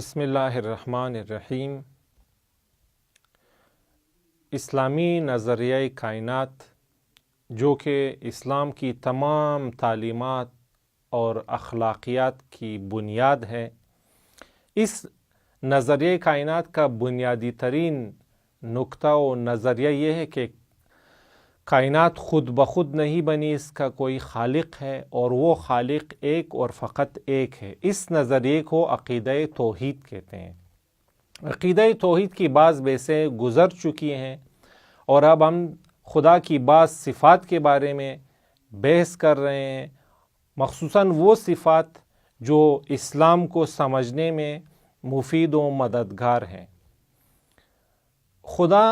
بسم اللہ الرحمن الرحیم۔ اسلامی نظریہ کائنات جو کہ اسلام کی تمام تعلیمات اور اخلاقیات کی بنیاد ہے، اس نظریہ کائنات کا بنیادی ترین نقطہ و نظریہ یہ ہے کہ کائنات خود بخود نہیں بنی، اس کا کوئی خالق ہے اور وہ خالق ایک اور فقط ایک ہے۔ اس نظریے کو عقیدہ توحید کہتے ہیں۔ عقیدہ توحید کی بعض بحثیں گزر چکی ہیں اور اب ہم خدا کی بعض صفات کے بارے میں بحث کر رہے ہیں، مخصوصاً وہ صفات جو اسلام کو سمجھنے میں مفید و مددگار ہیں۔ خدا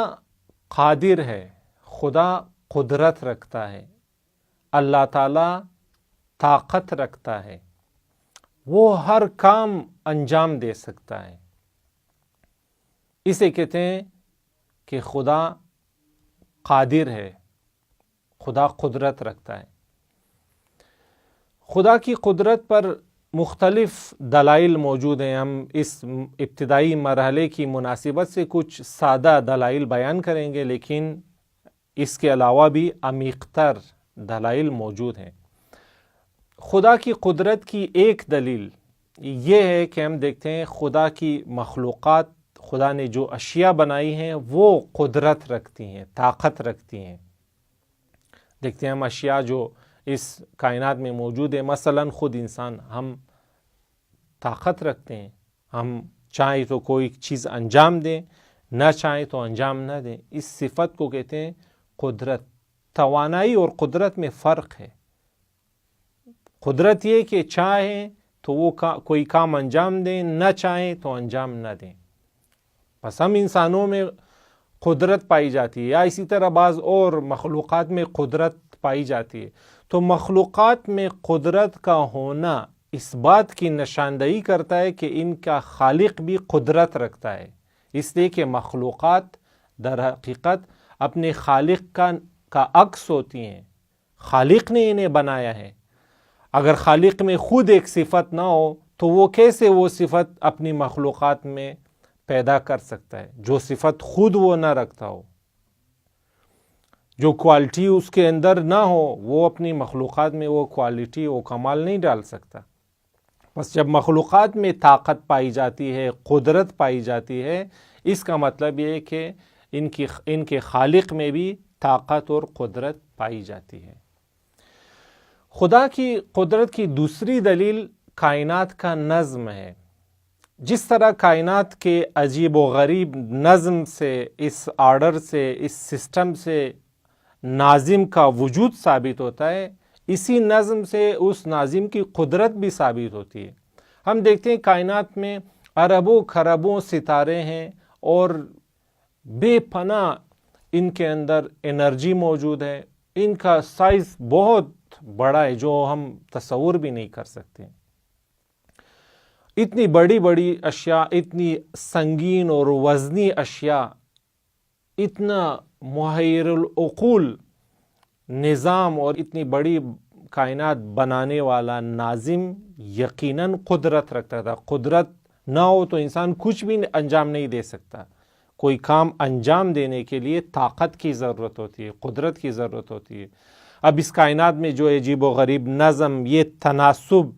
قادر ہے، خدا قدرت رکھتا ہے، اللہ تعالیٰ طاقت رکھتا ہے، وہ ہر کام انجام دے سکتا ہے۔ اسے کہتے ہیں کہ خدا قادر ہے، خدا قدرت رکھتا ہے۔ خدا کی قدرت پر مختلف دلائل موجود ہیں۔ ہم اس ابتدائی مرحلے کی مناسبت سے کچھ سادہ دلائل بیان کریں گے، لیکن اس کے علاوہ بھی عمیق تر دلائل موجود ہیں۔ خدا کی قدرت کی ایک دلیل یہ ہے کہ ہم دیکھتے ہیں خدا کی مخلوقات، خدا نے جو اشیاء بنائی ہیں وہ قدرت رکھتی ہیں، طاقت رکھتی ہیں۔ دیکھتے ہیں ہم اشیاء جو اس کائنات میں موجود ہیں، مثلا خود انسان، ہم طاقت رکھتے ہیں، ہم چاہیں تو کوئی چیز انجام دیں، نہ چاہیں تو انجام نہ دیں۔ اس صفت کو کہتے ہیں قدرت۔ توانائی اور قدرت میں فرق ہے۔ قدرت یہ کہ چاہیں تو وہ کوئی کام انجام دیں، نہ چاہیں تو انجام نہ دیں۔ بس ہم انسانوں میں قدرت پائی جاتی ہے، یا اسی طرح بعض اور مخلوقات میں قدرت پائی جاتی ہے۔ تو مخلوقات میں قدرت کا ہونا اس بات کی نشاندہی کرتا ہے کہ ان کا خالق بھی قدرت رکھتا ہے، اس لیے کہ مخلوقات در حقیقت اپنے خالق کا عکس ہوتی ہیں۔ خالق نے انہیں بنایا ہے۔ اگر خالق میں خود ایک صفت نہ ہو تو وہ کیسے وہ صفت اپنی مخلوقات میں پیدا کر سکتا ہے، جو صفت خود وہ نہ رکھتا ہو، جو کوالٹی اس کے اندر نہ ہو، وہ اپنی مخلوقات میں وہ کوالٹی و کمال نہیں ڈال سکتا۔ بس جب مخلوقات میں طاقت پائی جاتی ہے، قدرت پائی جاتی ہے، اس کا مطلب یہ ہے کہ ان کے خالق میں بھی طاقت اور قدرت پائی جاتی ہے۔ خدا کی قدرت کی دوسری دلیل کائنات کا نظم ہے۔ جس طرح کائنات کے عجیب و غریب نظم سے، اس آرڈر سے، اس سسٹم سے ناظم کا وجود ثابت ہوتا ہے، اسی نظم سے اس ناظم کی قدرت بھی ثابت ہوتی ہے۔ ہم دیکھتے ہیں کائنات میں اربوں خربوں ستارے ہیں اور بے پناہ ان کے اندر انرجی موجود ہے۔ ان کا سائز بہت بڑا ہے جو ہم تصور بھی نہیں کر سکتے۔ اتنی بڑی بڑی اشیاء، اتنی سنگین اور وزنی اشیاء، اتنا محیر العقول نظام اور اتنی بڑی کائنات بنانے والا ناظم یقیناً قدرت رکھتا تھا۔ قدرت نہ ہو تو انسان کچھ بھی انجام نہیں دے سکتا۔ کوئی کام انجام دینے کے لیے طاقت کی ضرورت ہوتی ہے، قدرت کی ضرورت ہوتی ہے۔ اب اس کائنات میں جو عجیب و غریب نظم، یہ تناسب،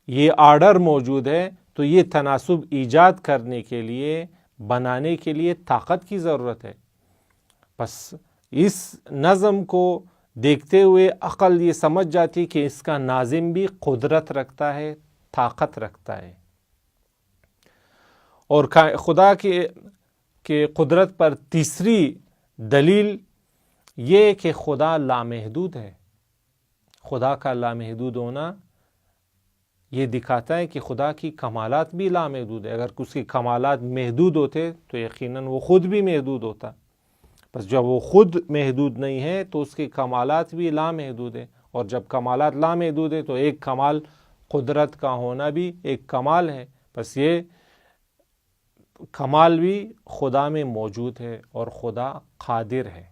یہ آرڈر موجود ہے، تو یہ تناسب ایجاد کرنے کے لیے، بنانے کے لیے طاقت کی ضرورت ہے۔ بس اس نظم کو دیکھتے ہوئے عقل یہ سمجھ جاتی کہ اس کا ناظم بھی قدرت رکھتا ہے، طاقت رکھتا ہے۔ اور خدا کے قدرت پر تیسری دلیل یہ کہ خدا لامحدود ہے۔ خدا کا لامحدود ہونا یہ دکھاتا ہے کہ خدا کی کمالات بھی لامحدود ہے۔ اگر اس کے کمالات محدود ہوتے تو یقیناً وہ خود بھی محدود ہوتا۔ بس جب وہ خود محدود نہیں ہے تو اس کے کمالات بھی لامحدود ہیں، اور جب کمالات لامحدود ہیں تو ایک کمال قدرت کا ہونا بھی ایک کمال ہے۔ بس یہ کمال بھی خدا میں موجود ہے اور خدا قادر ہے۔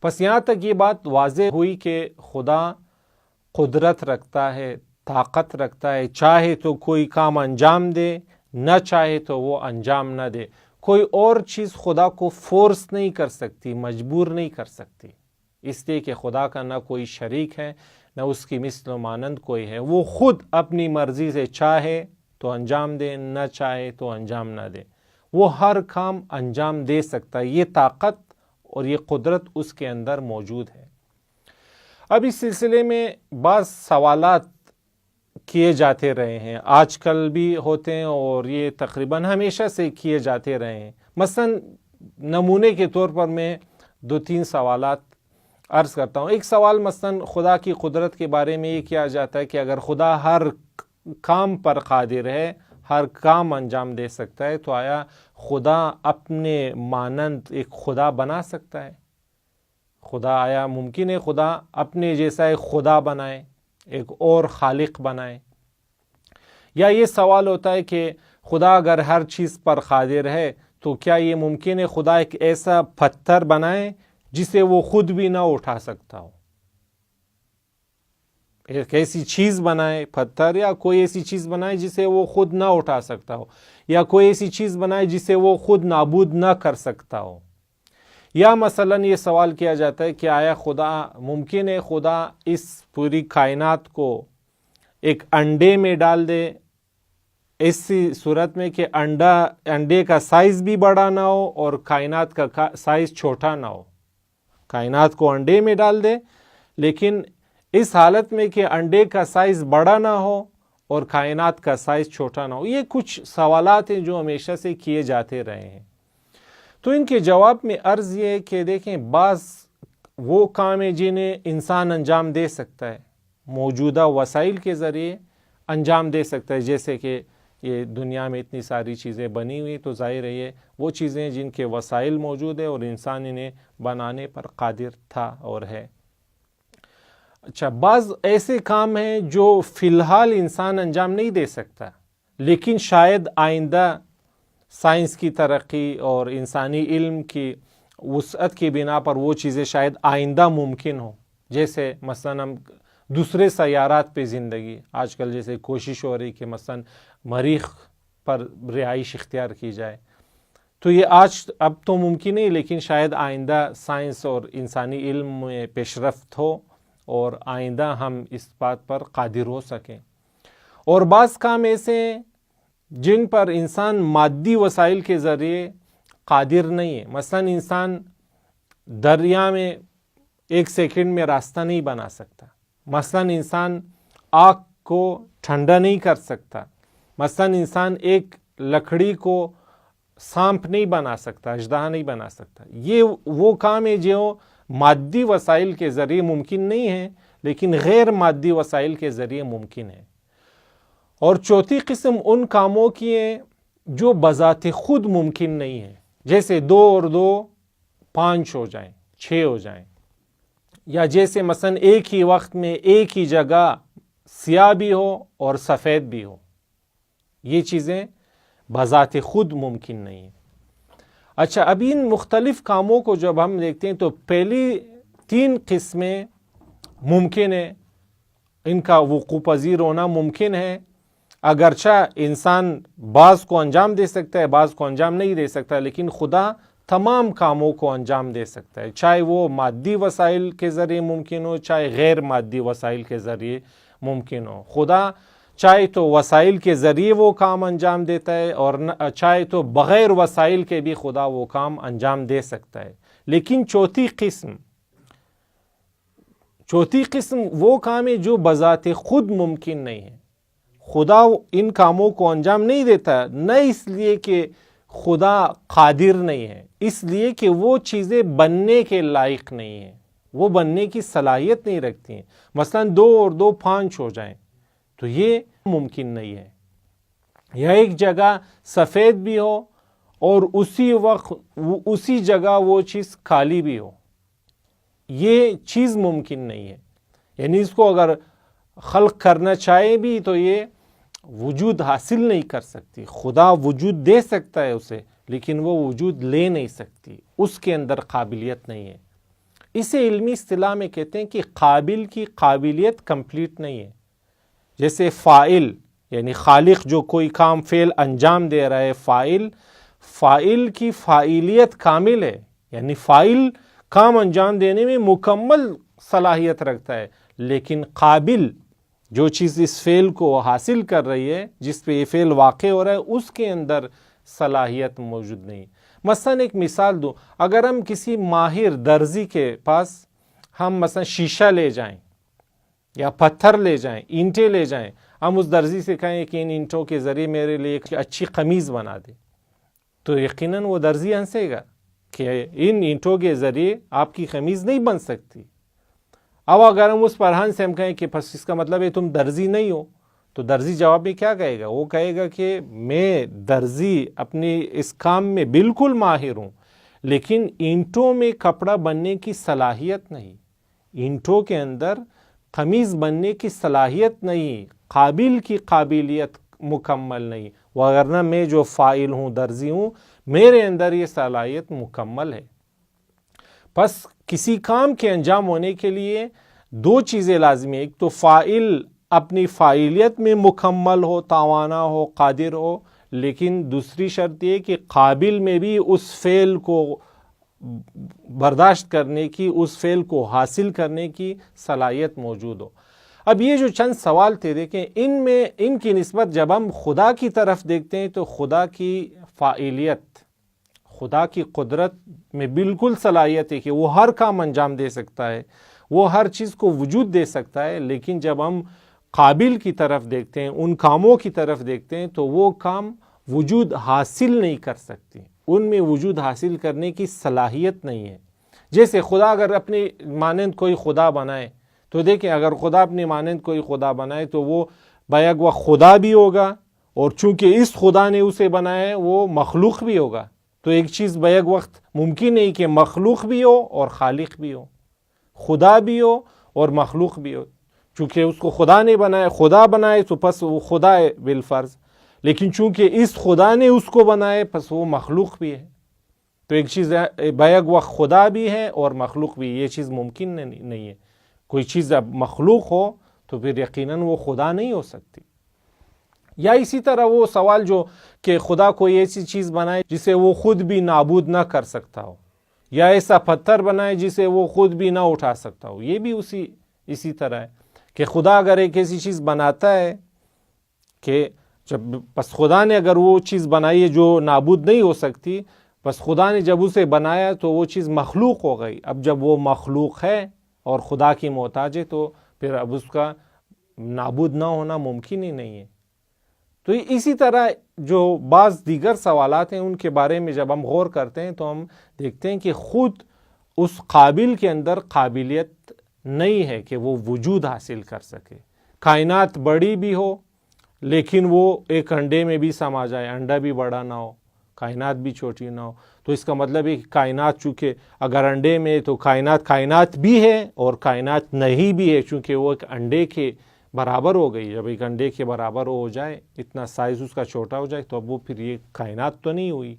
بس یہاں تک یہ بات واضح ہوئی کہ خدا قدرت رکھتا ہے، طاقت رکھتا ہے، چاہے تو کوئی کام انجام دے، نہ چاہے تو وہ انجام نہ دے۔ کوئی اور چیز خدا کو فورس نہیں کر سکتی، مجبور نہیں کر سکتی، اس لیے کہ خدا کا نہ کوئی شریک ہے، نہ اس کی مثل و مانند کوئی ہے۔ وہ خود اپنی مرضی سے چاہے تو انجام دے، نہ چاہے تو انجام نہ دے۔ وہ ہر کام انجام دے سکتا ہے، یہ طاقت اور یہ قدرت اس کے اندر موجود ہے۔ اب اس سلسلے میں بعض سوالات کیے جاتے رہے ہیں، آج کل بھی ہوتے ہیں اور یہ تقریباً ہمیشہ سے کیے جاتے رہے ہیں۔ مثلا نمونے کے طور پر میں 2-3 سوالات عرض کرتا ہوں۔ ایک سوال مثلا خدا کی قدرت کے بارے میں یہ کیا جاتا ہے کہ اگر خدا ہر کام پر قادر ہے، ہر کام انجام دے سکتا ہے، تو آیا خدا اپنے مانند ایک خدا بنا سکتا ہے؟ خدا آیا ممکن ہے خدا اپنے جیسا ایک خدا بنائے، ایک اور خالق بنائے؟ یا یہ سوال ہوتا ہے کہ خدا اگر ہر چیز پر قادر ہے تو کیا یہ ممکن ہے خدا ایک ایسا پتھر بنائے جسے وہ خود بھی نہ اٹھا سکتا ہو؟ ایک ایسی چیز بنائے، پتھر یا کوئی ایسی چیز بنائے جسے وہ خود نہ اٹھا سکتا ہو، یا کوئی ایسی چیز بنائے جسے وہ خود نابود نہ کر سکتا ہو۔ یا مثلا یہ سوال کیا جاتا ہے کہ آیا خدا ممکن ہے خدا اس پوری کائنات کو ایک انڈے میں ڈال دے، ایسی صورت میں کہ انڈے کا سائز بھی بڑا نہ ہو اور کائنات کا سائز چھوٹا نہ ہو؟ کائنات کو انڈے میں ڈال دے، لیکن اس حالت میں کہ انڈے کا سائز بڑا نہ ہو اور کائنات کا سائز چھوٹا نہ ہو۔ یہ کچھ سوالات ہیں جو ہمیشہ سے کیے جاتے رہے ہیں۔ تو ان کے جواب میں عرض یہ ہے کہ دیکھیں، بعض وہ کام ہیں جنہیں انسان انجام دے سکتا ہے، موجودہ وسائل کے ذریعے انجام دے سکتا ہے، جیسے کہ یہ دنیا میں اتنی ساری چیزیں بنی ہوئی، تو ظاہر ہے یہ وہ چیزیں جن کے وسائل موجود ہیں اور انسان انہیں بنانے پر قادر تھا اور ہے۔ اچھا، بعض ایسے کام ہیں جو فی الحال انسان انجام نہیں دے سکتا، لیکن شاید آئندہ سائنس کی ترقی اور انسانی علم کی وسعت کی بنا پر وہ چیزیں شاید آئندہ ممکن ہوں۔ جیسے مثلا ہم دوسرے سیارات پہ زندگی، آج کل جیسے کوشش ہو رہی کہ مثلا مریخ پر رہائش اختیار کی جائے، تو یہ اب تو ممکن نہیں، لیکن شاید آئندہ سائنس اور انسانی علم میں پیش رفت ہو اور آئندہ ہم اس بات پر قادر ہو سکیں۔ اور بعض کام ایسے ہیں جن پر انسان مادی وسائل کے ذریعے قادر نہیں ہے۔ مثلا انسان دریا میں 1 سیکنڈ میں راستہ نہیں بنا سکتا، مثلا انسان آگ کو ٹھنڈا نہیں کر سکتا، مثلا انسان ایک لکڑی کو سانپ نہیں بنا سکتا، اژدہا نہیں بنا سکتا۔ یہ وہ کام ہے جو مادی وسائل کے ذریعے ممکن نہیں ہے، لیکن غیر مادی وسائل کے ذریعے ممکن ہے۔ اور چوتھی قسم ان کاموں کی ہے جو بذات خود ممکن نہیں ہے، جیسے 2 اور 2 5 ہو جائیں، 6 ہو جائیں، یا جیسے مثلا ایک ہی وقت میں ایک ہی جگہ سیاہ بھی ہو اور سفید بھی ہو۔ یہ چیزیں بذات خود ممکن نہیں ہیں۔ اچھا، اب ان مختلف کاموں کو جب ہم دیکھتے ہیں تو پہلی 3 قسمیں ممکن ہے، ان کا وقوع پذیر ہونا ممکن ہے، اگرچہ انسان بعض کو انجام دے سکتا ہے، بعض کو انجام نہیں دے سکتا، لیکن خدا تمام کاموں کو انجام دے سکتا ہے، چاہے وہ مادی وسائل کے ذریعے ممکن ہو، چاہے غیر مادی وسائل کے ذریعے ممکن ہو۔ خدا چاہے تو وسائل کے ذریعے وہ کام انجام دیتا ہے، اور چاہے تو بغیر وسائل کے بھی خدا وہ کام انجام دے سکتا ہے۔ لیکن چوتھی قسم وہ کام ہے جو بذات خود ممکن نہیں ہے۔ خدا ان کاموں کو انجام نہیں دیتا، نہ اس لیے کہ خدا قادر نہیں ہے، اس لیے کہ وہ چیزیں بننے کے لائق نہیں ہیں، وہ بننے کی صلاحیت نہیں رکھتی ہیں۔ مثلا 2 اور 2 5 ہو جائیں تو یہ ممکن نہیں ہے، یا ایک جگہ سفید بھی ہو اور اسی وقت اسی جگہ وہ چیز کالی بھی ہو، یہ چیز ممکن نہیں ہے۔ یعنی اس کو اگر خلق کرنا چاہے بھی تو یہ وجود حاصل نہیں کر سکتی۔ خدا وجود دے سکتا ہے اسے، لیکن وہ وجود لے نہیں سکتی، اس کے اندر قابلیت نہیں ہے۔ اسے علمی اصطلاح میں کہتے ہیں کہ قابل کی قابلیت کمپلیٹ نہیں ہے۔ جیسے فاعل یعنی خالق جو کوئی کام فعل انجام دے رہا ہے، فاعل کی فاعلیت کامل ہے، یعنی فاعل کام انجام دینے میں مکمل صلاحیت رکھتا ہے، لیکن قابل جو چیز اس فعل کو حاصل کر رہی ہے، جس پہ یہ فعل واقع ہو رہا ہے، اس کے اندر صلاحیت موجود نہیں۔ مثلا ایک مثال دوں، اگر ہم کسی ماہر درزی کے پاس ہم مثلا شیشہ لے جائیں یا پتھر لے جائیں، اینٹیں لے جائیں، ہم اس درزی سے کہیں کہ ان اینٹوں کے ذریعے میرے لیے ایک اچھی قمیض بنا دے، تو یقیناً وہ درزی ہنسے گا کہ ان اینٹوں کے ذریعے آپ کی قمیض نہیں بن سکتی۔ اب اگر ہم اس پر ہنس ہم کہیں کہ پس اس کا مطلب ہے تم درزی نہیں ہو، تو درزی جواب میں کیا کہے گا؟ وہ کہے گا کہ میں درزی اپنی اس کام میں بالکل ماہر ہوں، لیکن اینٹوں میں کپڑا بننے کی صلاحیت نہیں، اینٹوں کے اندر قمیض بننے کی صلاحیت نہیں، قابل کی قابلیت مکمل نہیں، وگرنہ میں جو فاعل ہوں، درزی ہوں، میرے اندر یہ صلاحیت مکمل ہے۔ پس کسی کام کے انجام ہونے کے لیے دو چیزیں لازمی ہیں، ایک تو فاعل اپنی فاعلیت میں مکمل ہو، توانا ہو، قادر ہو، لیکن دوسری شرط یہ کہ قابل میں بھی اس فعل کو برداشت کرنے کی، اس فعل کو حاصل کرنے کی صلاحیت موجود ہو۔ اب یہ جو چند سوال تھے، دیکھیں ان کی نسبت جب ہم خدا کی طرف دیکھتے ہیں تو خدا کی فاعلیت، خدا کی قدرت میں بالکل صلاحیت ہے کہ وہ ہر کام انجام دے سکتا ہے، وہ ہر چیز کو وجود دے سکتا ہے، لیکن جب ہم قابل کی طرف دیکھتے ہیں، ان کاموں کی طرف دیکھتے ہیں، تو وہ کام وجود حاصل نہیں کر سکتی، ان میں وجود حاصل کرنے کی صلاحیت نہیں ہے۔ جیسے خدا اگر اپنی مانند کوئی خدا بنائے، تو دیکھیں اگر خدا اپنی مانند کوئی خدا بنائے تو وہ بیک وقت خدا بھی ہوگا، اور چونکہ اس خدا نے اسے بنایا ہے وہ مخلوق بھی ہوگا۔ تو ایک چیز بیک وقت ممکن نہیں کہ مخلوق بھی ہو اور خالق بھی ہو، خدا بھی ہو اور مخلوق بھی ہو، چونکہ اس کو خدا نے بنایا، خدا بنائے تو پس وہ خدا ہے بالفرض، لیکن چونکہ اس خدا نے اس کو بنائے پس وہ مخلوق بھی ہے۔ تو ایک چیز بیک وقت خدا بھی ہے اور مخلوق بھی، یہ چیز ممکن نہیں ہے۔ کوئی چیز اب مخلوق ہو تو پھر یقیناً وہ خدا نہیں ہو سکتی۔ یا اسی طرح وہ سوال جو کہ خدا کوئی ایسی چیز بنائے جسے وہ خود بھی نابود نہ کر سکتا ہو، یا ایسا پتھر بنائے جسے وہ خود بھی نہ اٹھا سکتا ہو، یہ بھی اسی طرح ہے کہ خدا اگر ایک ایسی چیز بناتا ہے کہ پس خدا نے اگر وہ چیز بنائی ہے جو نابود نہیں ہو سکتی، پس خدا نے جب اسے بنایا تو وہ چیز مخلوق ہو گئی۔ اب جب وہ مخلوق ہے اور خدا کی محتاج ہے تو پھر اب اس کا نابود نہ ہونا ممکن ہی نہیں ہے۔ تو اسی طرح جو بعض دیگر سوالات ہیں ان کے بارے میں جب ہم غور کرتے ہیں تو ہم دیکھتے ہیں کہ خود اس قابل کے اندر قابلیت نہیں ہے کہ وہ وجود حاصل کر سکے۔ کائنات بڑی بھی ہو لیکن وہ ایک انڈے میں بھی سما جائے، انڈا بھی بڑا نہ ہو، کائنات بھی چھوٹی نہ ہو، تو اس کا مطلب ہے کہ کائنات چونکہ اگر انڈے میں تو کائنات بھی ہے اور کائنات نہیں بھی ہے، چونکہ وہ ایک انڈے کے برابر ہو گئی۔ جب ایک انڈے کے برابر ہو جائے، اتنا سائز اس کا چھوٹا ہو جائے، تو اب وہ پھر یہ کائنات تو نہیں ہوئی۔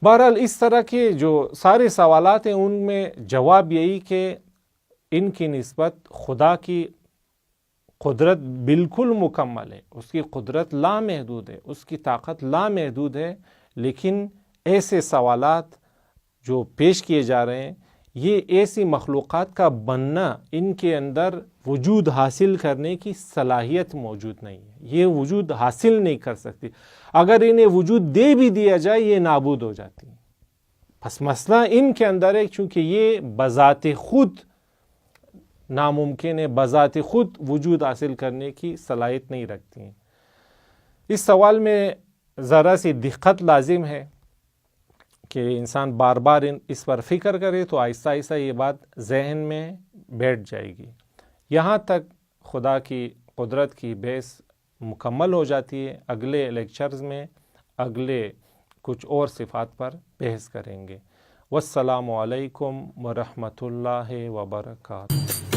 بہرحال اس طرح کے جو سارے سوالات ہیں ان میں جواب یہی کہ ان کی نسبت خدا کی قدرت بالکل مکمل ہے، اس کی قدرت لامحدود ہے، اس کی طاقت لامحدود ہے، لیکن ایسے سوالات جو پیش کیے جا رہے ہیں، یہ ایسی مخلوقات کا بننا، ان کے اندر وجود حاصل کرنے کی صلاحیت موجود نہیں ہے، یہ وجود حاصل نہیں کر سکتی۔ اگر انہیں وجود دے بھی دیا جائے یہ نابود ہو جاتی ہیں۔ پس مسئلہ ان کے اندر ہے، چونکہ یہ بذات خود ناممکن ہے، بذات خود وجود حاصل کرنے کی صلاحیت نہیں رکھتی ہیں۔ اس سوال میں ذرا سی دقت لازم ہے کہ انسان بار بار اس پر فکر کرے تو آہستہ آہستہ یہ بات ذہن میں بیٹھ جائے گی، یہاں تک خدا کی قدرت کی بحث مکمل ہو جاتی ہے۔ اگلے لیکچرز میں اگلے کچھ اور صفات پر بحث کریں گے۔ والسلام علیکم ورحمۃ اللہ وبرکاتہ۔